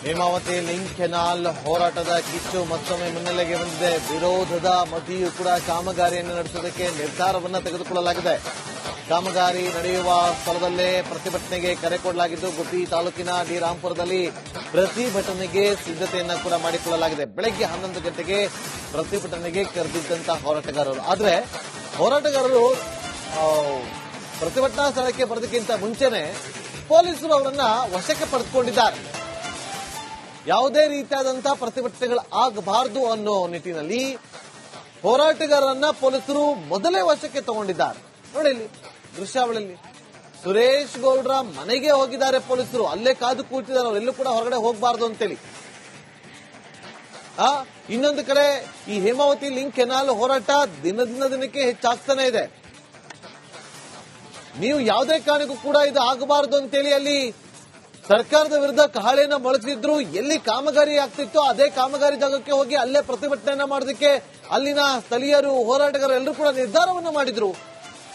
Hemavathi link canal ಹೋರಾಟದ ಕಿಚ್ಚು ಮತ್ತೊಮ್ಮೆ ಮುನ್ನೆಲೆಗೆ ಬಂದಿದೆ. ವಿರೋಧದ ಮಧ್ಯೆಯೂ ಕೂಡ ಕಾಮಗಾರಿಯನ್ನು ನಡೆಸುವುದಕ್ಕೆ ನಿರ್ಧಾರವನ್ನು ತೆಗೆದುಕೊಳ್ಳಲಾಗಿದೆ. ಕಾಮಗಾರಿ ನಡೆಯುವ ಸ್ಥಳದಲ್ಲೇ ಪ್ರತಿಭಟನೆಗೆ ಕರೆ ಕೊಡಲಾಗಿದ್ದು, ಗುಬ್ಬಿ ತಾಲೂಕಿನ ಡಿ ರಾಂಪುರದಲ್ಲಿ ಪ್ರತಿಭಟನೆಗೆ ಸಿದ್ಧತೆಯನ್ನ ಕೂಡ ಮಾಡಿಕೊಳ್ಳಲಾಗಿದೆ. ಬೆಳಗ್ಗೆ 11 ಗಂಟೆಗೆ ಪ್ರತಿಭಟನೆಗೆ ಕರೆದಿದ್ದಂತಹ ಹೋರಾಟಗಾರರು, ಆದರೆ ಹೋರಾಟಗಾರರು ಪ್ರತಿಭಟನಾ ಸ್ಥಳಕ್ಕೆ ಬರೋದಕ್ಕಿಂತ ಮುಂಚೆನೆ ಪೊಲೀಸರು ಅವರನ್ನ ವಶಕ್ಕೆ ಪಡೆದುಕೊಂಡಿದ್ದಾರೆ. ಯಾವುದೇ ರೀತಿಯಾದಂತಹ ಪ್ರತಿಭಟನೆಗಳು ಆಗಬಾರದು ಅನ್ನೋ ನಿಟ್ಟಿನಲ್ಲಿ ಹೋರಾಟಗಾರರನ್ನ ಪೊಲೀಸರು ಮೊದಲೇ ವಶಕ್ಕೆ ತಗೊಂಡಿದ್ದಾರೆ. ನೋಡಿ ಇಲ್ಲಿ ದೃಶ್ಯಾವಳಿಯಲ್ಲಿ ಸುರೇಶ್ ಗೌಡ್ರ ಮನೆಗೆ ಹೋಗಿದ್ದಾರೆ ಪೊಲೀಸರು. ಅಲ್ಲೇ ಕಾದು ಕೂತಿದ್ದಾರೆ, ಅವರೆಲ್ಲೂ ಕೂಡ ಹೊರಗಡೆ ಹೋಗಬಾರದು ಅಂತೇಳಿ. ಇನ್ನೊಂದು ಕಡೆ ಈ ಹೇಮಾವತಿ ಲಿಂಕ್ ಕೆನಾಲ್ ಹೋರಾಟ ದಿನಕ್ಕೆ ಹೆಚ್ಚಾಗ್ತಾನೆ ಇದೆ. ನೀವು ಯಾವುದೇ ಕಾರಣಕ್ಕೂ ಕೂಡ ಇದು ಆಗಬಾರದು ಅಂತೇಳಿ ಅಲ್ಲಿ ಸರ್ಕಾರದ ವಿರುದ್ಧ ಕಹಳೆಯನ್ನ ಮೊಳಗಿದ್ರು. ಎಲ್ಲಿ ಕಾಮಗಾರಿ ಆಗ್ತಿತ್ತು ಅದೇ ಕಾಮಗಾರಿ ಜಾಗಕ್ಕೆ ಹೋಗಿ ಅಲ್ಲೇ ಪ್ರತಿಭಟನೆಯನ್ನ ಮಾಡೋದಕ್ಕೆ ಅಲ್ಲಿನ ಸ್ಥಳೀಯರು, ಹೋರಾಟಗಾರರು ಎಲ್ಲರೂ ಕೂಡ ನಿರ್ಧಾರವನ್ನ ಮಾಡಿದ್ರು.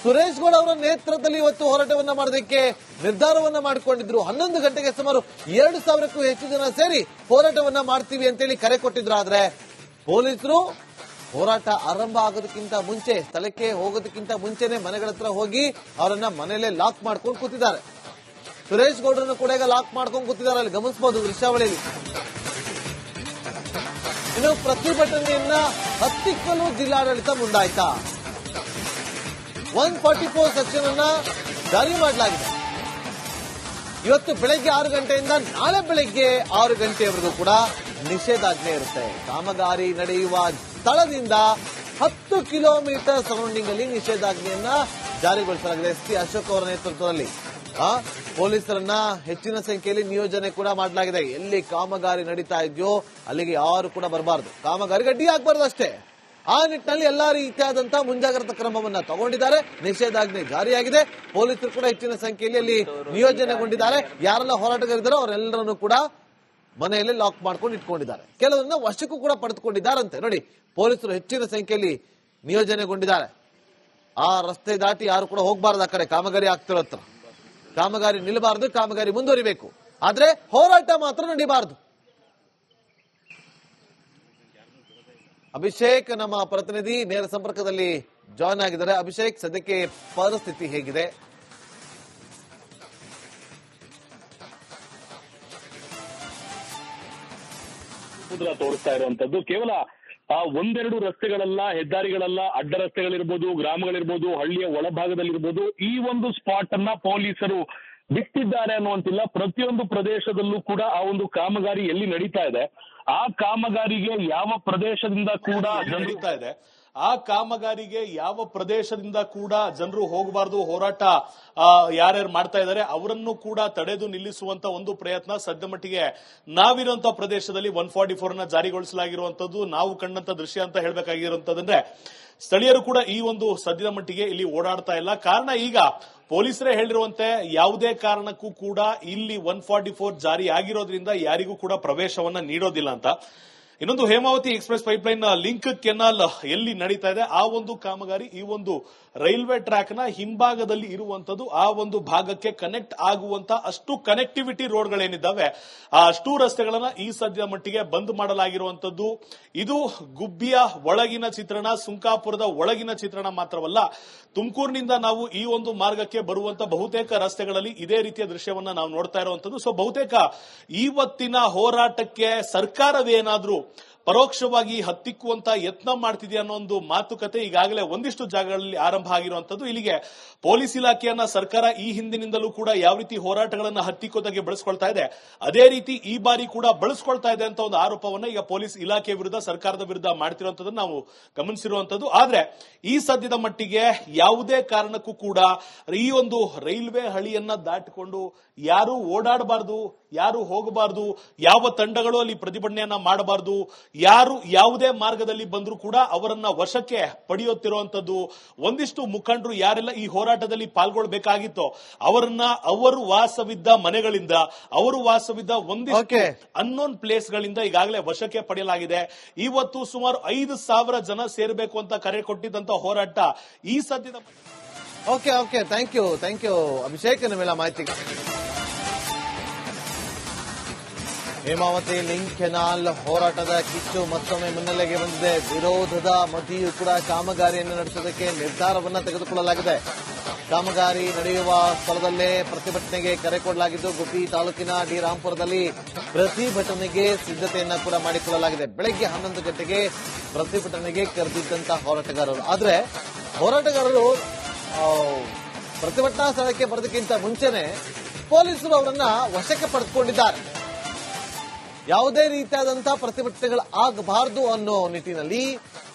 ಸುರೇಶ್ ಗೌಡ ಅವರ ನೇತೃತ್ವದಲ್ಲಿ ಇವತ್ತು ಹೋರಾಟವನ್ನ ಮಾಡೋದಕ್ಕೆ ನಿರ್ಧಾರವನ್ನ ಮಾಡಿಕೊಂಡಿದ್ರು. 11 ಗಂಟೆಗೆ ಸುಮಾರು 2,000ಕ್ಕೂ ಹೆಚ್ಚು ಜನ ಸೇರಿ ಹೋರಾಟವನ್ನ ಮಾಡ್ತೀವಿ ಅಂತೇಳಿ ಕರೆ ಕೊಟ್ಟಿದ್ರು. ಆದ್ರೆ ಪೊಲೀಸರು ಹೋರಾಟ ಆರಂಭ ಆಗೋದಕ್ಕಿಂತ ಮುಂಚೆ, ಸ್ಥಳಕ್ಕೆ ಹೋಗೋದಕ್ಕಿಂತ ಮುಂಚೆನೆ ಮನೆಗಳ ಹತ್ರ ಹೋಗಿ ಅವರನ್ನ ಮನೆಯಲ್ಲೇ ಲಾಕ್ ಮಾಡ್ಕೊಂಡು ಕೂತಿದ್ದಾರೆ. ಸುರೇಶ್ ಗೌಡ್ರನ್ನು ಕೂಡ ಈಗ ಲಾಕ್ ಮಾಡ್ಕೊಂಡು ಕೂತಿದ್ದಾರೆ, ಅಲ್ಲಿ ಗಮನಿಸಬಹುದು ದೃಶ್ಯಾವಳಿಯಲ್ಲಿ. ಇನ್ನು ಪ್ರತಿಭಟನೆಯನ್ನ ಹತ್ತಿಕ್ಕಲು ಜಿಲ್ಲಾಡಳಿತ ಮುಂದಾಯ್ತಾ. 144 ಸೆಕ್ಷನ್ ಅನ್ನ ಜಾರಿ ಮಾಡಲಾಗಿದೆ. ಇವತ್ತು ಬೆಳಗ್ಗೆ 6 ಗಂಟೆಯಿಂದ ನಾಳೆ ಬೆಳಗ್ಗೆ 6 ಗಂಟೆಯವರೆಗೂ ಕೂಡ ನಿಷೇಧಾಜ್ಞೆ ಇರುತ್ತೆ. ಕಾಮಗಾರಿ ನಡೆಯುವ ಸ್ಥಳದಿಂದ 10 ಕಿಲೋಮೀಟರ್ ಸರೌಂಡಿಂಗ್ ಅಲ್ಲಿ ನಿಷೇಧಾಜ್ಞೆಯನ್ನ ಜಾರಿಗೊಳಿಸಲಾಗಿದೆ. ಎಸ್ಪಿ ಅಶೋಕ್ ಅವರ ನೇತೃತ್ವದಲ್ಲಿ ಪೊಲೀಸರನ್ನ ಹೆಚ್ಚಿನ ಸಂಖ್ಯೆಯಲ್ಲಿ ನಿಯೋಜನೆ ಕೂಡ ಮಾಡಲಾಗಿದೆ. ಎಲ್ಲಿ ಕಾಮಗಾರಿ ನಡೀತಾ ಇದೆಯೋ ಅಲ್ಲಿಗೆ ಯಾರು ಕೂಡ ಬರಬಾರದು, ಕಾಮಗಾರಿಗೆ ಅಡ್ಡಿ ಆಗಬಾರದು ಅಷ್ಟೇ. ಆ ನಿಟ್ಟಿನಲ್ಲಿ ಎಲ್ಲಾ ರೀತಿಯಾದಂತಹ ಮುಂಜಾಗ್ರತಾ ಕ್ರಮವನ್ನ ತಗೊಂಡಿದ್ದಾರೆ. ನಿಷೇಧಾಜ್ಞೆ ಜಾರಿಯಾಗಿದೆ. ಪೊಲೀಸರು ಕೂಡ ಹೆಚ್ಚಿನ ಸಂಖ್ಯೆಯಲ್ಲಿ ಅಲ್ಲಿ ನಿಯೋಜನೆಗೊಂಡಿದ್ದಾರೆ. ಯಾರೆಲ್ಲ ಹೋರಾಟಗಾರಿದ್ದಾರೋ ಅವರೆಲ್ಲರನ್ನು ಕೂಡ ಮನೆಯಲ್ಲಿ ಲಾಕ್ ಮಾಡ್ಕೊಂಡು ಇಟ್ಕೊಂಡಿದ್ದಾರೆ. ಕೆಲವರನ್ನ ವಶಕ್ಕೂ ಕೂಡ ಪಡೆದುಕೊಂಡಿದ್ದಾರಂತೆ. ನೋಡಿ, ಪೊಲೀಸರು ಹೆಚ್ಚಿನ ಸಂಖ್ಯೆಯಲ್ಲಿ ನಿಯೋಜನೆಗೊಂಡಿದ್ದಾರೆ. ಆ ರಸ್ತೆ ದಾಟಿ ಯಾರು ಕೂಡ ಹೋಗಬಾರದು. ಆ ಕಡೆ ಕಾಮಗಾರಿ ಆಗ್ತಿರೋ ಹತ್ರ ಕಾಮಗಾರಿ ನಿಲ್ಲಬಾರದು, ಕಾಮಗಾರಿ ಮುಂದುವರಿಬೇಕು. ಆದ್ರೆ ಹೋರಾಟ ಮಾತ್ರ ನಡೀಬಾರದು. ಅಭಿಷೇಕ್ ನಮ್ಮ ಪ್ರತಿನಿಧಿ ನೇರ ಸಂಪರ್ಕದಲ್ಲಿ ಜಾಯ್ನ್ ಆಗಿದ್ದಾರೆ. ಅಭಿಷೇಕ್, ಸದ್ಯಕ್ಕೆ ಪರಿಸ್ಥಿತಿ ಹೇಗಿದೆ? ತೋರಿಸ್ತಾ ಇರುವಂತದ್ದು ಕೇವಲ ಒಂದೆರಡು ರಸ್ತೆಗಳಲ್ಲ, ಹೆದ್ದಾರಿಗಳಲ್ಲ, ಅಡ್ಡ ರಸ್ತೆಗಳಿರ್ಬೋದು, ಗ್ರಾಮಗಳಿರ್ಬೋದು, ಹಳ್ಳಿಯ ಒಳಭಾಗದಲ್ಲಿರ್ಬೋದು, ಈ ಒಂದು ಸ್ಪಾಟ್ ಅನ್ನ ಪೊಲೀಸರು ಬಿಟ್ಟಿದ್ದಾರೆ ಅನ್ನುವಂತಿಲ್ಲ. ಪ್ರತಿಯೊಂದು ಪ್ರದೇಶದಲ್ಲೂ ಕೂಡ ಆ ಒಂದು ಕಾಮಗಾರಿ ಎಲ್ಲಿ ನಡೀತಾ ಇದೆ, ಆ ಕಾಮಗಾರಿಗೆ ಯಾವ ಪ್ರದೇಶದಿಂದ ಕೂಡ ನಡೀತಾ ಇದೆ, ಆ ಕಾಮಗಾರಿಗೆ ಯಾವ ಪ್ರದೇಶದಿಂದ ಕೂಡ ಜನರು ಹೋಗಬಾರದು, ಹೋರಾಟ ಯಾರ್ಯಾರು ಮಾಡ್ತಾ ಇದ್ದಾರೆ ಅವರನ್ನು ಕೂಡ ತಡೆದು ನಿಲ್ಲಿಸುವಂತ ಒಂದು ಪ್ರಯತ್ನ ಸದ್ಯ ಮಟ್ಟಿಗೆ ನಾವಿರುವಂತಹ ಪ್ರದೇಶದಲ್ಲಿ 144 ನ ಜಾರಿಗೊಳಿಸಲಾಗಿರುವಂತದ್ದು ನಾವು ಕಂಡಂತ ದೃಶ್ಯ ಅಂತ ಹೇಳ್ಬೇಕಾಗಿರುವಂತದಂದ್ರೆ, ಸ್ಥಳೀಯರು ಕೂಡ ಈ ಒಂದು ಸದ್ಯದ ಮಟ್ಟಿಗೆ ಇಲ್ಲಿ ಓಡಾಡ್ತಾ ಇಲ್ಲ. ಕಾರಣ ಈಗ ಪೊಲೀಸರೇ ಹೇಳಿರುವಂತೆ ಯಾವುದೇ ಕಾರಣಕ್ಕೂ ಕೂಡ ಇಲ್ಲಿ 144 ಜಾರಿ ಆಗಿರೋದ್ರಿಂದ ಯಾರಿಗೂ ಕೂಡ ಪ್ರವೇಶವನ್ನ ನೀಡೋದಿಲ್ಲ ಅಂತ. ಇನ್ನೊಂದು Hemavathi express pipeline link canal ಎಲ್ಲಿ ನಡೀತಾ ಇದೆ ಆ ಒಂದು ಕಾಮಗಾರಿ ಈ ಒಂದು ರೈಲ್ವೆ ಟ್ರ್ಯಾಕ್ ನ ಹಿಂಭಾಗದಲ್ಲಿ ಇರುವಂತದ್ದು. ಆ ಒಂದು ಭಾಗಕ್ಕೆ ಕನೆಕ್ಟ್ ಆಗುವಂತ ಅಷ್ಟು ಕನೆಕ್ಟಿವಿಟಿ ರೋಡ್ಗಳೇನಿದ್ದಾವೆ ಆ ಅಷ್ಟು ರಸ್ತೆಗಳನ್ನ ಈ ಸದ್ಯದ ಮಟ್ಟಿಗೆ ಬಂದ್ ಮಾಡಲಾಗಿರುವಂತದ್ದು. ಇದು ಗುಬ್ಬಿಯ ಒಳಗಿನ ಚಿತ್ರಣ, ಸುಂಕಾಪುರದ ಒಳಗಿನ ಚಿತ್ರಣ ಮಾತ್ರವಲ್ಲ, ತುಮಕೂರಿನಿಂದ ನಾವು ಈ ಒಂದು ಮಾರ್ಗಕ್ಕೆ ಬರುವಂತ ಬಹುತೇಕ ರಸ್ತೆಗಳಲ್ಲಿ ಇದೇ ರೀತಿಯ ದೃಶ್ಯವನ್ನ ನಾವು ನೋಡ್ತಾ ಇರುವಂತದ್ದು. ಸೊ ಬಹುತೇಕ ಇವತ್ತಿನ ಹೋರಾಟಕ್ಕೆ ಸರ್ಕಾರವೇನಾದ್ರೂ ಪರೋಕ್ಷವಾಗಿ ಹತ್ತಿಕ್ಕುವಂತ ಯತ್ನ ಮಾಡ್ತಿದೆಯಾ ಅನ್ನೋ ಒಂದು ಮಾತುಕತೆ ಈಗಾಗಲೇ ಒಂದಿಷ್ಟು ಜಾಗಗಳಲ್ಲಿ ಆರಂಭ ಆಗಿರುವಂತದ್ದು. ಇಲ್ಲಿಗೆ ಪೊಲೀಸ್ ಇಲಾಖೆಯನ್ನ ಸರ್ಕಾರ ಈ ಹಿಂದಿನಿಂದಲೂ ಕೂಡ ಯಾವ ರೀತಿ ಹೋರಾಟಗಳನ್ನ ಹತ್ತಿಕ್ಕೋದಾಗೆ ಬಳಸ್ಕೊಳ್ತಾ ಇದೆ, ಅದೇ ರೀತಿ ಈ ಬಾರಿ ಕೂಡ ಬಳಸ್ಕೊಳ್ತಾ ಇದೆ ಅಂತ ಒಂದು ಆರೋಪವನ್ನ ಈಗ ಪೊಲೀಸ್ ಇಲಾಖೆ ವಿರುದ್ಧ, ಸರ್ಕಾರದ ವಿರುದ್ಧ ಮಾಡ್ತಿರುವಂತದ್ದನ್ನು ನಾವು ಗಮನಿಸಿರುವಂತದ್ದು. ಆದ್ರೆ ಈ ಸದ್ಯದ ಮಟ್ಟಿಗೆ ಯಾವುದೇ ಕಾರಣಕ್ಕೂ ಕೂಡ ಈ ಒಂದು ರೈಲ್ವೆ ಹಳಿಯನ್ನ ದಾಟಿಕೊಂಡು ಯಾರು ಓಡಾಡಬಾರದು, ಯಾರು ಹೋಗಬಾರದು, ಯಾವ ತಂಡಗಳು ಅಲ್ಲಿ ಪ್ರತಿಭಟನೆಯನ್ನ ಮಾಡಬಾರದು, ಯಾರು ಯಾವುದೇ ಮಾರ್ಗದಲ್ಲಿ ಬಂದರೂ ಕೂಡ ಅವರನ್ನ ವಶಕ್ಕೆ ಪಡೆಯುತ್ತಿರುವಂತದ್ದು. ಒಂದಿಷ್ಟು ಮುಖಂಡರು ಯಾರೆಲ್ಲ ಈ ಹೋರಾಟದಲ್ಲಿ ಪಾಲ್ಗೊಳ್ಳಬೇಕಾಗಿತ್ತೋ ಅವರನ್ನ ಅವರು ವಾಸವಿದ್ದ ಮನೆಗಳಿಂದ, ಅವರು ವಾಸವಿದ್ದ ಒಂದಿಷ್ಟು ಅನ್ನೋನ್ ಪ್ಲೇಸ್ ಗಳಿಂದ ಈಗಾಗಲೇ ವಶಕ್ಕೆ ಪಡೆಯಲಾಗಿದೆ. ಇವತ್ತು ಸುಮಾರು 5,000 ಜನ ಸೇರಬೇಕು ಅಂತ ಕರೆ ಕೊಟ್ಟಿದ್ದಂತ ಹೋರಾಟ ಈ ಸದ್ಯದ ಓಕೆ ಥ್ಯಾಂಕ್ ಯು ಅಭಿಷೇಕ್, ನಿಮ್ಮೆಲ್ಲ ಮಾಹಿತಿ. ಹೇಮಾವತಿ ಲಿಂಕ್ ಕೆನಾಲ್ ಹೋರಾಟದ ಕಿಚ್ಚು ಮತ್ತೊಮ್ಮೆ ಮುನ್ನೆಲೆಗೆ ಬಂದಿದೆ. ವಿರೋಧದ ಮಧ್ಯೆಯೂ ಕೂಡ ಕಾಮಗಾರಿಯನ್ನು ನಡೆಸುವುದಕ್ಕೆ ನಿರ್ಧಾರವನ್ನು ತೆಗೆದುಕೊಳ್ಳಲಾಗಿದೆ. ಕಾಮಗಾರಿ ನಡೆಯುವ ಸ್ಥಳದಲ್ಲೇ ಪ್ರತಿಭಟನೆಗೆ ಕರೆ ಕೊಡಲಾಗಿದ್ದು, ಗುಬ್ಬಿ ತಾಲೂಕಿನ ಡಿ ರಾಂಪುರದಲ್ಲಿ ಪ್ರತಿಭಟನೆಗೆ ಸಿದ್ಧತೆಯನ್ನ ಕೂಡ ಮಾಡಿಕೊಳ್ಳಲಾಗಿದೆ. ಬೆಳಗ್ಗೆ 11 ಗಂಟೆಗೆ ಪ್ರತಿಭಟನೆಗೆ ಕರೆದಿದ್ದಂತಹ ಹೋರಾಟಗಾರರು, ಆದರೆ ಹೋರಾಟಗಾರರು ಪ್ರತಿಭಟನಾ ಸ್ಥಳಕ್ಕೆ ಬರೋದಕ್ಕಿಂತ ಮುಂಚೆನೆ ಪೊಲೀಸರು ಅವರನ್ನ ವಶಕ್ಕೆ ಪಡೆದುಕೊಂಡಿದ್ದಾರೆ. ಯಾವುದೇ ರೀತಿಯಾದಂತಹ ಪ್ರತಿಭಟನೆಗಳು ಆಗಬಾರದು ಅನ್ನೋ ನಿಟ್ಟಿನಲ್ಲಿ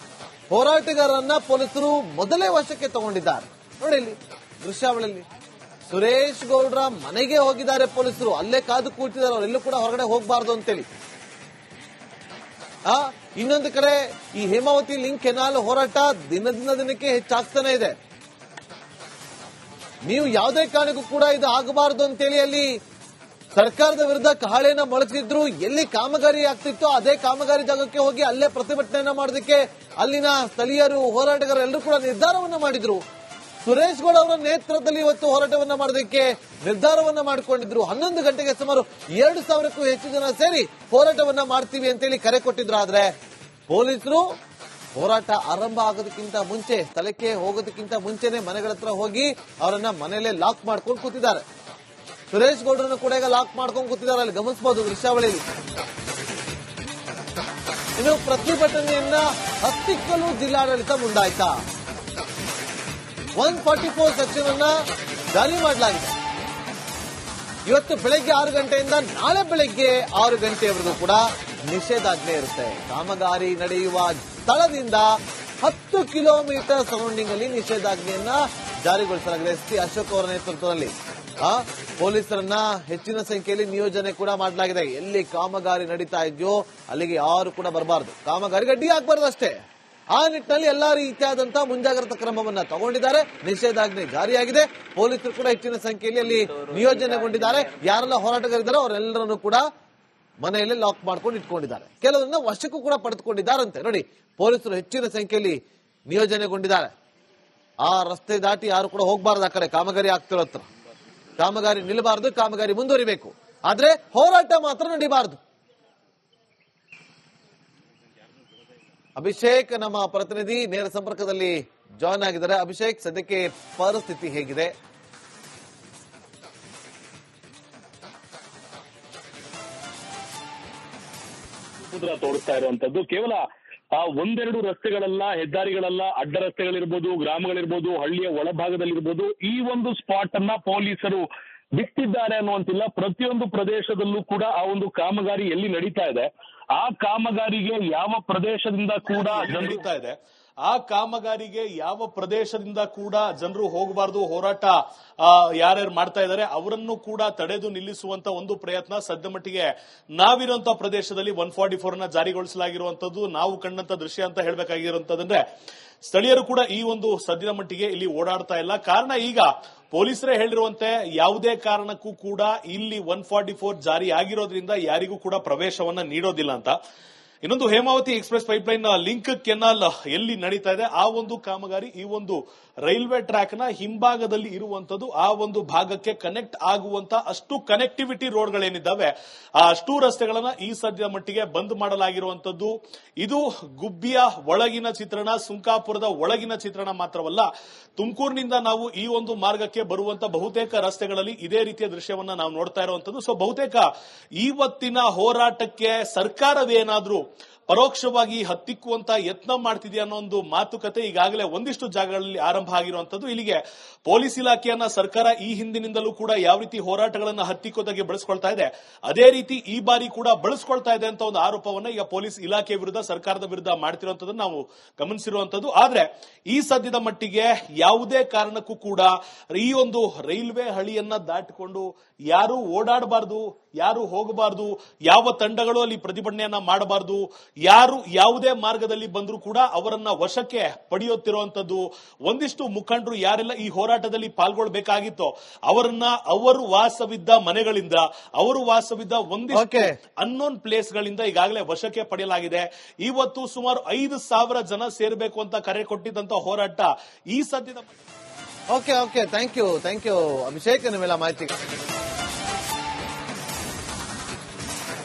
ಹೋರಾಟಗಾರರನ್ನ ಪೊಲೀಸರು ಮೊದಲೇ ವಶಕ್ಕೆ ತಗೊಂಡಿದ್ದಾರೆ. ನೋಡಿ ಇಲ್ಲಿ ದೃಶ್ಯಾವಳಿಯಲ್ಲಿ ಸುರೇಶ್ ಗೌಡ್ರ ಮನೆಗೆ ಹೋಗಿದ್ದಾರೆ ಪೊಲೀಸರು. ಅಲ್ಲೇ ಕಾದು ಕೂತಿದ್ದಾರೆ, ಅವರೆಲ್ಲೂ ಕೂಡ ಹೊರಗಡೆ ಹೋಗಬಾರದು ಅಂತೇಳಿ. ಇನ್ನೊಂದು ಕಡೆ ಈ ಹೇಮಾವತಿ ಲಿಂಕ್ ಕೆನಾಲ್ ಹೋರಾಟ ದಿನಕ್ಕೆ ಹೆಚ್ಚಾಗ್ತಾನೆ ಇದೆ. ನೀವು ಯಾವುದೇ ಕಾರಣಕ್ಕೂ ಕೂಡ ಇದು ಆಗಬಾರದು ಅಂತೇಳಿ ಅಲ್ಲಿ ಸರ್ಕಾರದ ವಿರುದ್ಧ ಕಹಳೆಯನ್ನ ಮೊಳಗಿದ್ರು. ಎಲ್ಲಿ ಕಾಮಗಾರಿ ಆಗ್ತಿತ್ತೋ ಅದೇ ಕಾಮಗಾರಿ ಜಾಗಕ್ಕೆ ಹೋಗಿ ಅಲ್ಲೇ ಪ್ರತಿಭಟನೆಯನ್ನ ಮಾಡೋದಕ್ಕೆ ಅಲ್ಲಿನ ಸ್ಥಳೀಯರು, ಹೋರಾಟಗಾರರು ಎಲ್ಲರೂ ಕೂಡ ನಿರ್ಧಾರವನ್ನ ಮಾಡಿದ್ರು. ಸುರೇಶ್ ಗೌಡ ಅವರ ನೇತೃತ್ವದಲ್ಲಿ ಇವತ್ತು ಹೋರಾಟವನ್ನ ಮಾಡೋದಕ್ಕೆ ನಿರ್ಧಾರವನ್ನ ಮಾಡಿಕೊಂಡಿದ್ರು. 11 ಗಂಟೆಗೆ ಸುಮಾರು 2,000ಕ್ಕೂ ಹೆಚ್ಚು ಜನ ಸೇರಿ ಹೋರಾಟವನ್ನ ಮಾಡ್ತೀವಿ ಅಂತೇಳಿ ಕರೆ ಕೊಟ್ಟಿದ್ರು. ಆದ್ರೆ ಪೊಲೀಸರು ಹೋರಾಟ ಆರಂಭ ಆಗೋದಕ್ಕಿಂತ ಮುಂಚೆ, ಸ್ಥಳಕ್ಕೆ ಹೋಗೋದಕ್ಕಿಂತ ಮುಂಚೆನೆ ಮನೆಗಳ ಹತ್ರ ಹೋಗಿ ಅವರನ್ನ ಮನೆಯಲ್ಲೇ ಲಾಕ್ ಮಾಡ್ಕೊಂಡು ಕೂತಿದ್ದಾರೆ. ಸುರೇಶ್ ಗೌಡ್ರನ್ನು ಕೂಡ ಈಗ ಲಾಕ್ ಮಾಡ್ಕೊಂಡು ಕೂತಿದ್ದಾರೆ, ಅಲ್ಲಿ ಗಮನಿಸಬಹುದು ದೃಶ್ಯಾವಳಿಯಲ್ಲಿ. ಇನ್ನು ಪ್ರತಿಭಟನೆಯನ್ನ ಹತ್ತಿಕ್ಕಲು ಜಿಲ್ಲಾಡಳಿತ ಮುಂದಾಯ್ತಾ. 144 ಸೆಕ್ಷನ್ ಅನ್ನ ಜಾರಿ ಮಾಡಲಾಗಿದೆ. ಇವತ್ತು ಬೆಳಗ್ಗೆ 6 ಗಂಟೆಯಿಂದ ನಾಳೆ ಬೆಳಗ್ಗೆ 6 ಗಂಟೆಯವರೆಗೂ ಕೂಡ ನಿಷೇಧಾಜ್ಞೆ ಇರುತ್ತೆ. ಕಾಮಗಾರಿ ನಡೆಯುವ ಸ್ಥಳದಿಂದ 10 ಕಿಲೋಮೀಟರ್ ಸರೌಂಡಿಂಗ್ ಅಲ್ಲಿ ನಿಷೇಧಾಜ್ಞೆಯನ್ನ ಜಾರಿಗೊಳಿಸಲಾಗಿದೆ. ಎಸ್ಪಿ ಅಶೋಕ್ ಅವರ ನೇತೃತ್ವದಲ್ಲಿ ಪೊಲೀಸರನ್ನ ಹೆಚ್ಚಿನ ಸಂಖ್ಯೆಯಲ್ಲಿ ನಿಯೋಜನೆ ಕೂಡ ಮಾಡಲಾಗಿದೆ. ಎಲ್ಲಿ ಕಾಮಗಾರಿ ನಡೀತಾ ಇದೆಯೋ ಅಲ್ಲಿಗೆ ಯಾರು ಕೂಡ ಬರಬಾರದು, ಕಾಮಗಾರಿಗೆ ಅಡ್ಡಿ ಆಗಬಾರದು ಅಷ್ಟೇ. ಆ ನಿಟ್ಟಿನಲ್ಲಿ ಎಲ್ಲಾ ರೀತಿಯಾದಂತಹ ಮುಂಜಾಗ್ರತಾ ಕ್ರಮವನ್ನ ತಗೊಂಡಿದ್ದಾರೆ. ನಿಷೇಧಾಜ್ಞೆ ಜಾರಿಯಾಗಿದೆ. ಪೊಲೀಸರು ಕೂಡ ಹೆಚ್ಚಿನ ಸಂಖ್ಯೆಯಲ್ಲಿ ಅಲ್ಲಿ ನಿಯೋಜನೆಗೊಂಡಿದ್ದಾರೆ. ಯಾರೆಲ್ಲ ಹೋರಾಟಗಾರಿದ್ದಾರೋ ಅವರೆಲ್ಲರನ್ನು ಕೂಡ ಮನೆಯಲ್ಲಿ ಲಾಕ್ ಮಾಡ್ಕೊಂಡು ಇಟ್ಕೊಂಡಿದ್ದಾರೆ. ಕೆಲವರನ್ನ ವಶಕ್ಕೂ ಕೂಡ ಪಡೆದುಕೊಂಡಿದ್ದಾರಂತೆ. ನೋಡಿ, ಪೊಲೀಸರು ಹೆಚ್ಚಿನ ಸಂಖ್ಯೆಯಲ್ಲಿ ನಿಯೋಜನೆಗೊಂಡಿದ್ದಾರೆ. ಆ ರಸ್ತೆ ದಾಟಿ ಯಾರು ಕೂಡ ಹೋಗಬಾರದು. ಆ ಕಡೆ ಕಾಮಗಾರಿ ಆಗ್ತಿರೋ ಹತ್ರ ಕಾಮಗಾರಿ ನಿಲ್ಲಬಾರದು, ಕಾಮಗಾರಿ ಮುಂದುವರಿಬೇಕು. ಆದ್ರೆ ಹೋರಾಟ ಮಾತ್ರ ನಡೀಬಾರದು. ಅಭಿಷೇಕ್ ನಮ್ಮ ಪ್ರತಿನಿಧಿ ನೇರ ಸಂಪರ್ಕದಲ್ಲಿ ಜಾಯ್ನ್ ಆಗಿದ್ದಾರೆ. ಅಭಿಷೇಕ್, ಸದ್ಯಕ್ಕೆ ಪರಿಸ್ಥಿತಿ ಹೇಗಿದೆ? ತೋರಿಸ್ತಾ ಇರುವಂತದ್ದು ಕೇವಲ ಒಂದೆರಡು ರಸ್ತೆಗಳಲ್ಲ, ಹೆದ್ದಾರಿಗಳಲ್ಲ, ಅಡ್ಡ ರಸ್ತೆಗಳಿರ್ಬೋದು, ಗ್ರಾಮಗಳಿರ್ಬೋದು, ಹಳ್ಳಿಯ ಒಳಭಾಗದಲ್ಲಿರ್ಬೋದು, ಈ ಒಂದು ಸ್ಪಾಟ್ ಅನ್ನ ಪೊಲೀಸರು ಬಿಟ್ಟಿದ್ದಾರೆ ಅನ್ನುವಂತಿಲ್ಲ. ಪ್ರತಿಯೊಂದು ಪ್ರದೇಶದಲ್ಲೂ ಕೂಡ ಆ ಒಂದು ಕಾಮಗಾರಿ ಎಲ್ಲಿ ನಡೀತಾ ಇದೆ, ಆ ಕಾಮಗಾರಿಗೆ ಯಾವ ಪ್ರದೇಶದಿಂದ ಕೂಡ ನಡೀತಾ ಇದೆ, ಆ ಕಾಮಗಾರಿಗೆ ಯಾವ ಪ್ರದೇಶದಿಂದ ಕೂಡ ಜನರು ಹೋಗಬಾರದು, ಹೋರಾಟ ಯಾರ್ಯಾರು ಮಾಡ್ತಾ ಇದ್ದಾರೆ ಅವರನ್ನು ಕೂಡ ತಡೆದು ನಿಲ್ಲಿಸುವಂತ ಒಂದು ಪ್ರಯತ್ನ ಸದ್ಯ ಮಟ್ಟಿಗೆ ನಾವಿರುವಂತಹ ಪ್ರದೇಶದಲ್ಲಿ 144 ನ ಜಾರಿಗೊಳಿಸಲಾಗಿರುವಂತದ್ದು ನಾವು ಕಂಡಂತ ದೃಶ್ಯ ಅಂತ ಹೇಳಬೇಕಾಗಿರುವಂತದಂದ್ರೆ, ಸ್ಥಳೀಯರು ಕೂಡ ಈ ಒಂದು ಸದ್ಯದ ಮಟ್ಟಿಗೆ ಇಲ್ಲಿ ಓಡಾಡ್ತಾ ಇಲ್ಲ. ಕಾರಣ ಈಗ ಪೊಲೀಸರೇ ಹೇಳಿರುವಂತೆ ಯಾವುದೇ ಕಾರಣಕ್ಕೂ ಕೂಡ ಇಲ್ಲಿ 144 ಜಾರಿ ಆಗಿರೋದ್ರಿಂದ ಯಾರಿಗೂ ಕೂಡ ಪ್ರವೇಶವನ್ನ ನೀಡೋದಿಲ್ಲ ಅಂತ. ಇನ್ನೊಂದು Hemavathi express pipeline link canal ಎಲ್ಲಿ ನಡೀತಾ ಇದೆ ಆ ಒಂದು ಕಾಮಗಾರಿ ಈ ಒಂದು ರೈಲ್ವೆ ಟ್ರ್ಯಾಕ್ ನ ಹಿಂಭಾಗದಲ್ಲಿ ಇರುವಂತದ್ದು. ಆ ಒಂದು ಭಾಗಕ್ಕೆ ಕನೆಕ್ಟ್ ಆಗುವಂತ ಅಷ್ಟು ಕನೆಕ್ಟಿವಿಟಿ ರೋಡ್ಗಳೇನಿದ್ದಾವೆ ಆ ಅಷ್ಟು ರಸ್ತೆಗಳನ್ನ ಈ ಸದ್ಯದ ಮಟ್ಟಿಗೆ ಬಂದ್ ಮಾಡಲಾಗಿರುವಂತದ್ದು. ಇದು ಗುಬ್ಬಿಯ ಒಳಗಿನ ಚಿತ್ರಣ, ಸುಂಕಾಪುರದ ಒಳಗಿನ ಚಿತ್ರಣ ಮಾತ್ರವಲ್ಲ, ತುಮಕೂರಿನಿಂದ ನಾವು ಈ ಒಂದು ಮಾರ್ಗಕ್ಕೆ ಬರುವಂತ ಬಹುತೇಕ ರಸ್ತೆಗಳಲ್ಲಿ ಇದೇ ರೀತಿಯ ದೃಶ್ಯವನ್ನ ನಾವು ನೋಡ್ತಾ ಇರುವಂತದ್ದು. ಸೊ ಬಹುತೇಕ ಇವತ್ತಿನ ಹೋರಾಟಕ್ಕೆ ಸರ್ಕಾರವೇನಾದ್ರೂ ಪರೋಕ್ಷವಾಗಿ ಹತ್ತಿಕ್ಕುವಂತ ಯತ್ನ ಮಾಡ್ತಿದೆಯಾ ಅನ್ನೋ ಒಂದು ಮಾತುಕತೆ ಈಗಾಗಲೇ ಒಂದಿಷ್ಟು ಜಾಗಗಳಲ್ಲಿ ಆರಂಭ ಆಗಿರುವಂತದ್ದು. ಇಲ್ಲಿಗೆ ಪೊಲೀಸ್ ಇಲಾಖೆಯನ್ನ ಸರ್ಕಾರ ಈ ಹಿಂದಿನಿಂದಲೂ ಕೂಡ ಯಾವ ರೀತಿ ಹೋರಾಟಗಳನ್ನ ಹತ್ತಿಕ್ಕೋದಾಗಿ ಬಳಸ್ಕೊಳ್ತಾ ಇದೆ, ಅದೇ ರೀತಿ ಈ ಬಾರಿ ಕೂಡ ಬಳಸ್ಕೊಳ್ತಾ ಇದೆ ಅಂತ ಒಂದು ಆರೋಪವನ್ನ ಈಗ ಪೊಲೀಸ್ ಇಲಾಖೆ ವಿರುದ್ಧ, ಸರ್ಕಾರದ ವಿರುದ್ಧ ಮಾಡ್ತಿರುವಂತದ್ದು ನಾವು ಗಮನಿಸಿರುವಂತದ್ದು. ಆದ್ರೆ ಈ ಸದ್ಯದ ಮಟ್ಟಿಗೆ ಯಾವುದೇ ಕಾರಣಕ್ಕೂ ಕೂಡ ಈ ಒಂದು ರೈಲ್ವೆ ಹಳಿಯನ್ನ ದಾಟಿಕೊಂಡು ಯಾರು ಓಡಾಡಬಾರದು, ಯಾರು ಹೋಗಬಾರದು, ಯಾವ ತಂಡಗಳು ಅಲ್ಲಿ ಪ್ರತಿಭಟನೆಯನ್ನ ಮಾಡಬಾರದು, ಯಾರು ಯಾವುದೇ ಮಾರ್ಗದಲ್ಲಿ ಬಂದರೂ ಕೂಡ ಅವರನ್ನ ವಶಕ್ಕೆ ಪಡೆಯುತ್ತಿರುವಂತದ್ದು. ಒಂದಿಷ್ಟು ಮುಖಂಡರು ಯಾರೆಲ್ಲ ಈ ಹೋರಾಟದಲ್ಲಿ ಪಾಲ್ಗೊಳ್ಳಬೇಕಾಗಿತ್ತೋ ಅವರನ್ನ ಅವರು ವಾಸವಿದ್ದ ಮನೆಗಳಿಂದ, ಅವರು ವಾಸವಿದ್ದ ಒಂದಿಷ್ಟು ಅನ್ನೋನ್ ಪ್ಲೇಸ್ಗಳಿಂದ ಈಗಾಗಲೇ ವಶಕ್ಕೆ ಪಡೆಯಲಾಗಿದೆ. ಇವತ್ತು ಸುಮಾರು 5,000 ಜನ ಸೇರಬೇಕು ಅಂತ ಕರೆ ಕೊಟ್ಟಿದ್ದಂತ ಹೋರಾಟ ಈ ಸದ್ಯದ ಓಕೆ ಥ್ಯಾಂಕ್ ಯು ಅಭಿಷೇಕ್, ನಿಮ್ಮೆಲ್ಲ ಮಾಹಿತಿ.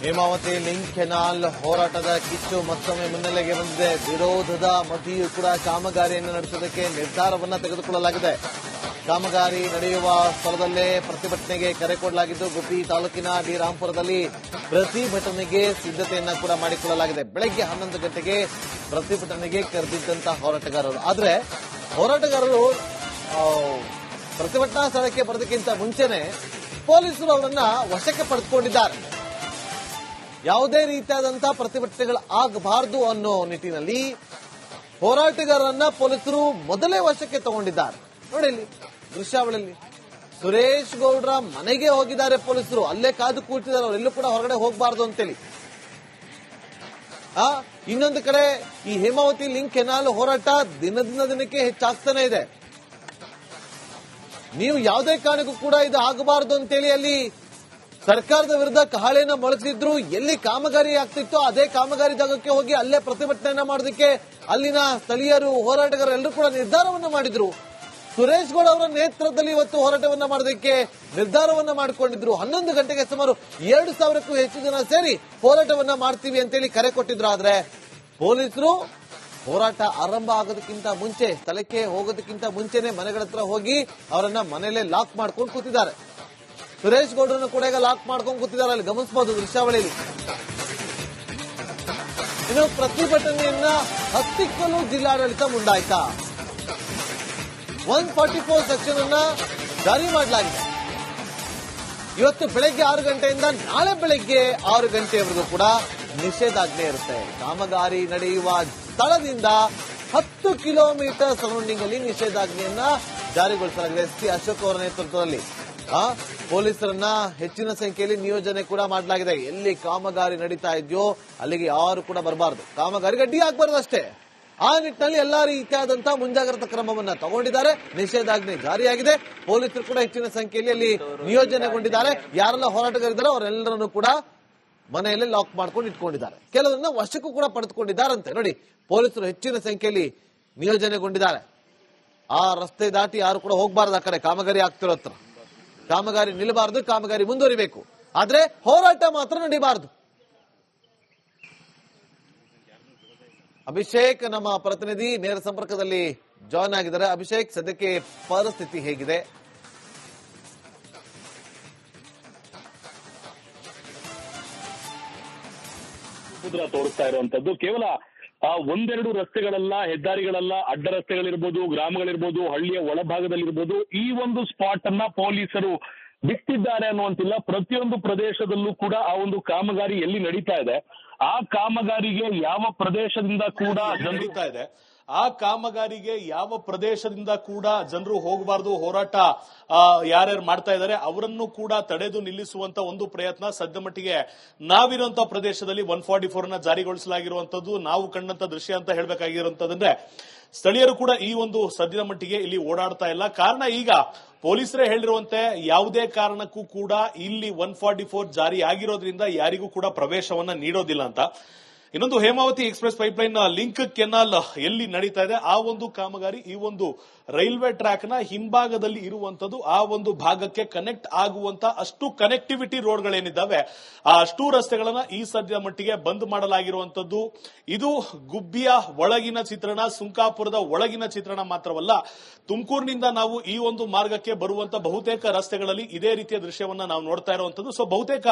ಹೇಮಾವತಿ ಲಿಂಕ್ ಕೆನಾಲ್ ಹೋರಾಟದ ಕಿಚ್ಚು ಮತ್ತೊಮ್ಮೆ ಮುನ್ನೆಲೆಗೆ ಬಂದಿದೆ. ವಿರೋಧದ ಮಧ್ಯೆಯೂ ಕೂಡ ಕಾಮಗಾರಿಯನ್ನು ನಡೆಸುವುದಕ್ಕೆ ನಿರ್ಧಾರವನ್ನ ತೆಗೆದುಕೊಳ್ಳಲಾಗಿದೆ. ಕಾಮಗಾರಿ ನಡೆಯುವ ಸ್ಥಳದಲ್ಲೇ ಪ್ರತಿಭಟನೆಗೆ ಕರೆ ಕೊಡಲಾಗಿದ್ದು, ಗುಬ್ಬಿ ತಾಲೂಕಿನ ಡಿ ರಾಂಪುರದಲ್ಲಿ ಪ್ರತಿಭಟನೆಗೆ ಸಿದ್ಧತೆಯನ್ನ ಕೂಡ ಮಾಡಿಕೊಳ್ಳಲಾಗಿದೆ. ಬೆಳಗ್ಗೆ 11 ಗಂಟೆಗೆ ಪ್ರತಿಭಟನೆಗೆ ಕರೆದಿದ್ದಂತಹ ಹೋರಾಟಗಾರರು, ಆದ್ರೆ ಹೋರಾಟಗಾರರು ಪ್ರತಿಭಟನಾ ಸ್ಥಳಕ್ಕೆ ಬರೋದಕ್ಕಿಂತ ಮುಂಚೆನೆ ಪೊಲೀಸರು ಅವರನ್ನ ವಶಕ್ಕೆ ಪಡೆದುಕೊಂಡಿದ್ದಾರೆ. ಯಾವುದೇ ರೀತಿಯಾದಂತಹ ಪ್ರತಿಭಟನೆಗಳು ಆಗಬಾರದು ಅನ್ನೋ ನಿಟ್ಟಿನಲ್ಲಿ ಹೋರಾಟಗಾರರನ್ನ ಪೊಲೀಸರು ಮೊದಲೇ ವಶಕ್ಕೆ ತಗೊಂಡಿದ್ದಾರೆ. ನೋಡಿ ಇಲ್ಲಿ ದೃಶ್ಯಾವಳಿಯಲ್ಲಿ ಸುರೇಶ್ ಗೌಡ್ರ ಮನೆಗೆ ಹೋಗಿದ್ದಾರೆ ಪೊಲೀಸರು, ಅಲ್ಲೇ ಕಾದು ಕೂತಿದ್ದಾರೆ. ಅವರೆಲ್ಲೂ ಕೂಡ ಹೊರಗಡೆ ಹೋಗಬಾರದು ಅಂತೇಳಿ. ಇನ್ನೊಂದು ಕಡೆ ಈ ಹೇಮಾವತಿ ಲಿಂಕ್ ಕೆನಾಲ್ ಹೋರಾಟ ದಿನಕ್ಕೆ ಹೆಚ್ಚಾಗ್ತಾನೆ ಇದೆ. ನೀವು ಯಾವುದೇ ಕಾರಣಕ್ಕೂ ಕೂಡ ಇದು ಆಗಬಾರದು ಅಂತೇಳಿ ಅಲ್ಲಿ ಸರ್ಕಾರದ ವಿರುದ್ಧ ಕಹಳೆಯನ್ನ ಮೊಳಗಿಸಿದ್ರು. ಎಲ್ಲಿ ಕಾಮಗಾರಿ ಆಗ್ತಿತ್ತೋ ಅದೇ ಕಾಮಗಾರಿ ಜಾಗಕ್ಕೆ ಹೋಗಿ ಅಲ್ಲೇ ಪ್ರತಿಭಟನೆಯನ್ನ ಮಾಡೋದಕ್ಕೆ ಅಲ್ಲಿನ ಸ್ಥಳೀಯರು ಹೋರಾಟಗಾರರು ಎಲ್ಲರೂ ಕೂಡ ನಿರ್ಧಾರವನ್ನ ಮಾಡಿದ್ರು. ಸುರೇಶ್ ಗೌಡ ಅವರ ನೇತೃತ್ವದಲ್ಲಿ ಇವತ್ತು ಹೋರಾಟವನ್ನ ಮಾಡೋದಕ್ಕೆ ನಿರ್ಧಾರವನ್ನ ಮಾಡಿಕೊಂಡಿದ್ರು. 11 ಗಂಟೆಗೆ ಸುಮಾರು 2,000ಕ್ಕೂ ಹೆಚ್ಚು ಜನ ಸೇರಿ ಹೋರಾಟವನ್ನ ಮಾಡ್ತೀವಿ ಅಂತೇಳಿ ಕರೆ ಕೊಟ್ಟಿದ್ರು. ಆದ್ರೆ ಪೊಲೀಸರು ಹೋರಾಟ ಆರಂಭ ಆಗೋದಕ್ಕಿಂತ ಮುಂಚೆ, ಸ್ಥಳಕ್ಕೆ ಹೋಗೋದಕ್ಕಿಂತ ಮುಂಚೆನೆ ಮನೆಗಳ ಹತ್ರ ಹೋಗಿ ಅವರನ್ನ ಮನೆಯಲ್ಲೇ ಲಾಕ್ ಮಾಡ್ಕೊಂಡು ಕೂತಿದ್ದಾರೆ. ಸುರೇಶ್ ಗೌಡ್ರನ್ನು ಕೂಡ ಈಗ ಲಾಕ್ ಮಾಡ್ಕೊಂಡು ಕೂತಿದ್ದಾರೆ, ಅಲ್ಲಿ ಗಮನಿಸಬಹುದು ದೃಶ್ಯಾವಳಿಯಲ್ಲಿ. ಇನ್ನು ಪ್ರತಿಭಟನೆಯನ್ನ ಹತ್ತಿಕ್ಕಲು ಜಿಲ್ಲಾಡಳಿತ ಮುಂದಾಯ್ತಾ. 144 ಸೆಕ್ಷನ್ ಅನ್ನ ಜಾರಿ ಮಾಡಲಾಗಿದೆ. ಇವತ್ತು ಬೆಳಗ್ಗೆ 6 ಗಂಟೆಯಿಂದ ನಾಳೆ ಬೆಳಗ್ಗೆ 6 ಗಂಟೆಯವರೆಗೂ ಕೂಡ ನಿಷೇಧಾಜ್ಞೆ ಇರುತ್ತೆ. ಕಾಮಗಾರಿ ನಡೆಯುವ ಸ್ಥಳದಿಂದ 10 ಕಿಲೋಮೀಟರ್ ಸರೌಂಡಿಂಗ್ ಅಲ್ಲಿ ನಿಷೇಧಾಜ್ಞೆಯನ್ನ ಜಾರಿಗೊಳಿಸಲಾಗಿದೆ. ಎಸ್ ಪಿ ಅಶೋಕ್ ಅವರ ನೇತೃತ್ವದಲ್ಲಿ ಪೊಲೀಸರನ್ನ ಹೆಚ್ಚಿನ ಸಂಖ್ಯೆಯಲ್ಲಿ ನಿಯೋಜನೆ ಕೂಡ ಮಾಡಲಾಗಿದೆ. ಎಲ್ಲಿ ಕಾಮಗಾರಿ ನಡೀತಾ ಇದೆಯೋ ಅಲ್ಲಿಗೆ ಯಾರು ಕೂಡ ಬರಬಾರದು, ಕಾಮಗಾರಿಗೆ ಅಡ್ಡಿ ಆಗಬಾರದು ಅಷ್ಟೇ. ಆ ನಿಟ್ಟಿನಲ್ಲಿ ಎಲ್ಲಾ ರೀತಿಯಾದಂತಹ ಮುಂಜಾಗ್ರತಾ ಕ್ರಮವನ್ನ ತಗೊಂಡಿದ್ದಾರೆ. ನಿಷೇಧಾಜ್ಞೆ ಜಾರಿಯಾಗಿದೆ. ಪೊಲೀಸರು ಕೂಡ ಹೆಚ್ಚಿನ ಸಂಖ್ಯೆಯಲ್ಲಿ ಅಲ್ಲಿ ನಿಯೋಜನೆಗೊಂಡಿದ್ದಾರೆ. ಯಾರೆಲ್ಲ ಹೋರಾಟಗಾರಿದ್ದಾರೋ ಅವರೆಲ್ಲರನ್ನು ಕೂಡ ಮನೆಯಲ್ಲಿ ಲಾಕ್ ಮಾಡ್ಕೊಂಡು ಇಟ್ಕೊಂಡಿದ್ದಾರೆ. ಕೆಲವರನ್ನ ವಶಕ್ಕೂ ಕೂಡ ಪಡೆದುಕೊಂಡಿದ್ದಾರಂತೆ. ನೋಡಿ, ಪೊಲೀಸರು ಹೆಚ್ಚಿನ ಸಂಖ್ಯೆಯಲ್ಲಿ ನಿಯೋಜನೆಗೊಂಡಿದ್ದಾರೆ. ಆ ರಸ್ತೆ ದಾಟಿ ಯಾರು ಕೂಡ ಹೋಗಬಾರದು. ಆ ಕಡೆ ಕಾಮಗಾರಿ ಆಗ್ತಿರೋ ಹತ್ರ ಕಾಮಗಾರಿ ನಿಲ್ಲಬಾರದು, ಕಾಮಗಾರಿ ಮುಂದುವರಿಬೇಕು. ಆದ್ರೆ ಹೋರಾಟ ಮಾತ್ರ ನಡೀಬಾರದು. ಅಭಿಷೇಕ್ ನಮ್ಮ ಪ್ರತಿನಿಧಿ ನೇರ ಸಂಪರ್ಕದಲ್ಲಿ ಜಾಯ್ನ್ ಆಗಿದ್ದಾರೆ. ಅಭಿಷೇಕ್, ಸದ್ಯಕ್ಕೆ ಪರಿಸ್ಥಿತಿ ಹೇಗಿದೆ? ತೋರಿಸ್ತಾ ಇರುವಂತದ್ದು ಕೇವಲ ಒಂದೆರಡು ರಸ್ತೆಗಳಲ್ಲ, ಹೆದ್ದಾರಿಗಳಲ್ಲ, ಅಡ್ಡ ರಸ್ತೆಗಳಿರ್ಬೋದು, ಗ್ರಾಮಗಳಿರ್ಬೋದು, ಹಳ್ಳಿಯ ಒಳಭಾಗದಲ್ಲಿರ್ಬೋದು, ಈ ಒಂದು ಸ್ಪಾಟ್ ಅನ್ನ ಪೊಲೀಸರು ಬಿಟ್ಟಿದ್ದಾರೆ ಅನ್ನುವಂತಿಲ್ಲ. ಪ್ರತಿಯೊಂದು ಪ್ರದೇಶದಲ್ಲೂ ಕೂಡ ಆ ಒಂದು ಕಾಮಗಾರಿ ಎಲ್ಲಿ ನಡೀತಾ ಇದೆ, ಆ ಕಾಮಗಾರಿಗೆ ಯಾವ ಪ್ರದೇಶದಿಂದ ಕೂಡ ನಡೀತಾ ಇದೆ, ಆ ಕಾಮಗಾರಿಗೆ ಯಾವ ಪ್ರದೇಶದಿಂದ ಕೂಡ ಜನರು ಹೋಗಬಾರದು, ಹೋರಾಟ ಯಾರ್ಯಾರು ಮಾಡ್ತಾ ಇದ್ದಾರೆ ಅವರನ್ನು ಕೂಡ ತಡೆದು ನಿಲ್ಲಿಸುವಂತ ಒಂದು ಪ್ರಯತ್ನ ಸದ್ಯ ಮಟ್ಟಿಗೆ ನಾವಿರುವಂತಹ ಪ್ರದೇಶದಲ್ಲಿ 144 ನ ಜಾರಿಗೊಳಿಸಲಾಗಿರುವಂತದ್ದು ನಾವು ಕಂಡಂತ ದೃಶ್ಯ ಅಂತ ಹೇಳಬೇಕಾಗಿರುವಂತದಂದ್ರೆ, ಸ್ಥಳೀಯರು ಕೂಡ ಈ ಒಂದು ಸದ್ಯದ ಮಟ್ಟಿಗೆ ಇಲ್ಲಿ ಓಡಾಡ್ತಾ ಇಲ್ಲ. ಕಾರಣ ಈಗ ಪೊಲೀಸರೇ ಹೇಳಿರುವಂತೆ ಯಾವುದೇ ಕಾರಣಕ್ಕೂ ಕೂಡ ಇಲ್ಲಿ 144 ಜಾರಿ ಆಗಿರೋದ್ರಿಂದ ಯಾರಿಗೂ ಕೂಡ ಪ್ರವೇಶವನ್ನ ನೀಡೋದಿಲ್ಲ ಅಂತ. ಇನ್ನೊಂದು Hemavathi express pipeline link canal ಎಲ್ಲಿ ನಡೀತಾ ಇದೆ ಆ ಒಂದು ಕಾಮಗಾರಿ ಈ ಒಂದು ರೈಲ್ವೆ ಟ್ರ್ಯಾಕ್ ನ ಹಿಂಭಾಗದಲ್ಲಿ ಇರುವಂತದ್ದು. ಆ ಒಂದು ಭಾಗಕ್ಕೆ ಕನೆಕ್ಟ್ ಆಗುವಂತ ಅಷ್ಟು ಕನೆಕ್ಟಿವಿಟಿ ರೋಡ್ಗಳೇನಿದ್ದಾವೆ ಆ ಅಷ್ಟು ರಸ್ತೆಗಳನ್ನ ಈ ಸದ್ಯದ ಮಟ್ಟಿಗೆ ಬಂದ್ ಮಾಡಲಾಗಿರುವಂತದ್ದು. ಇದು ಗುಬ್ಬಿಯ ಒಳಗಿನ ಚಿತ್ರಣ, ಸುಂಕಾಪುರದ ಒಳಗಿನ ಚಿತ್ರಣ ಮಾತ್ರವಲ್ಲ, ತುಮಕೂರಿನಿಂದ ನಾವು ಈ ಒಂದು ಮಾರ್ಗಕ್ಕೆ ಬರುವಂತ ಬಹುತೇಕ ರಸ್ತೆಗಳಲ್ಲಿ ಇದೇ ರೀತಿಯ ದೃಶ್ಯವನ್ನ ನಾವು ನೋಡ್ತಾ ಇರುವಂತದ್ದು. ಸೊ ಬಹುತೇಕ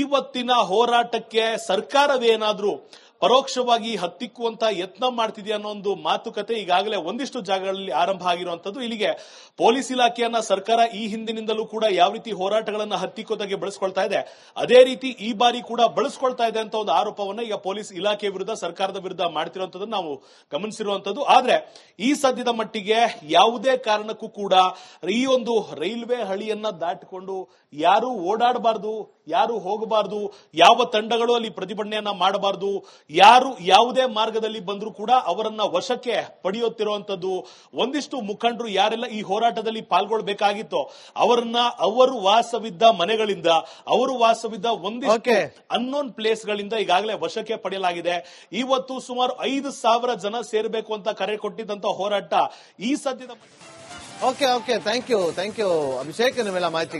ಇವತ್ತಿನ ಹೋರಾಟಕ್ಕೆ ಸರ್ಕಾರವೇನಾದ್ರೂ ಪರೋಕ್ಷವಾಗಿ ಹತ್ತಿಕ್ಕುವಂತ ಯತ್ನ ಮಾಡ್ತಿದೆಯಾ ಅನ್ನೋ ಒಂದು ಮಾತುಕತೆ ಈಗಾಗಲೇ ಒಂದಿಷ್ಟು ಜಾಗಗಳಲ್ಲಿ ಆರಂಭ ಆಗಿರುವಂತದ್ದು. ಇಲ್ಲಿಗೆ ಪೊಲೀಸ್ ಇಲಾಖೆಯನ್ನ ಸರ್ಕಾರ ಈ ಹಿಂದಿನಿಂದಲೂ ಕೂಡ ಯಾವ ರೀತಿ ಹೋರಾಟಗಳನ್ನ ಹತ್ತಿಕ್ಕೋದಾಗೆ ಬಳಸ್ಕೊಳ್ತಾ ಇದೆ, ಅದೇ ರೀತಿ ಈ ಬಾರಿ ಕೂಡ ಬಳಸ್ಕೊಳ್ತಾ ಇದೆ ಅಂತ ಒಂದು ಆರೋಪವನ್ನ ಈಗ ಪೊಲೀಸ್ ಇಲಾಖೆ ವಿರುದ್ಧ, ಸರ್ಕಾರದ ವಿರುದ್ಧ ಮಾಡ್ತಿರುವಂತದ್ದನ್ನು ನಾವು ಗಮನಿಸಿರುವಂತದ್ದು. ಆದ್ರೆ ಈ ಸದ್ಯದ ಮಟ್ಟಿಗೆ ಯಾವುದೇ ಕಾರಣಕ್ಕೂ ಕೂಡ ಈ ಒಂದು ರೈಲ್ವೆ ಹಳಿಯನ್ನ ದಾಟಿಕೊಂಡು ಯಾರು ಓಡಾಡಬಾರದು, ಯಾರು ಹೋಗಬಾರದು, ಯಾವ ತಂಡಗಳು ಅಲ್ಲಿ ಪ್ರತಿಭಟನೆಯನ್ನ ಮಾಡಬಾರದು, ಯಾರು ಯಾವುದೇ ಮಾರ್ಗದಲ್ಲಿ ಬಂದರೂ ಕೂಡ ಅವರನ್ನ ವಶಕ್ಕೆ ಪಡೆಯುತ್ತಿರುವಂತದ್ದು. ಒಂದಿಷ್ಟು ಮುಖಂಡರು ಯಾರೆಲ್ಲ ಈ ಹೋರಾಟದಲ್ಲಿ ಪಾಲ್ಗೊಳ್ಳಬೇಕಾಗಿತ್ತೋ ಅವರನ್ನ ಅವರು ವಾಸವಿದ್ದ ಮನೆಗಳಿಂದ, ಅವರು ವಾಸವಿದ್ದ ಒಂದಿಷ್ಟು ಅನ್ನೋನ್ ಪ್ಲೇಸ್ ಗಳಿಂದ ಈಗಾಗಲೇ ವಶಕ್ಕೆ ಪಡೆಯಲಾಗಿದೆ. ಇವತ್ತು ಸುಮಾರು 5,000 ಜನ ಸೇರಬೇಕು ಅಂತ ಕರೆ ಕೊಟ್ಟಿದ್ದಂತ ಹೋರಾಟ ಈ ಸದ್ಯದ ಓಕೆ ಥ್ಯಾಂಕ್ ಯು ಅಭಿಷೇಕ್, ನಿಮ್ಮೆಲ್ಲ ಮಾಹಿತಿಗಾಗಿ.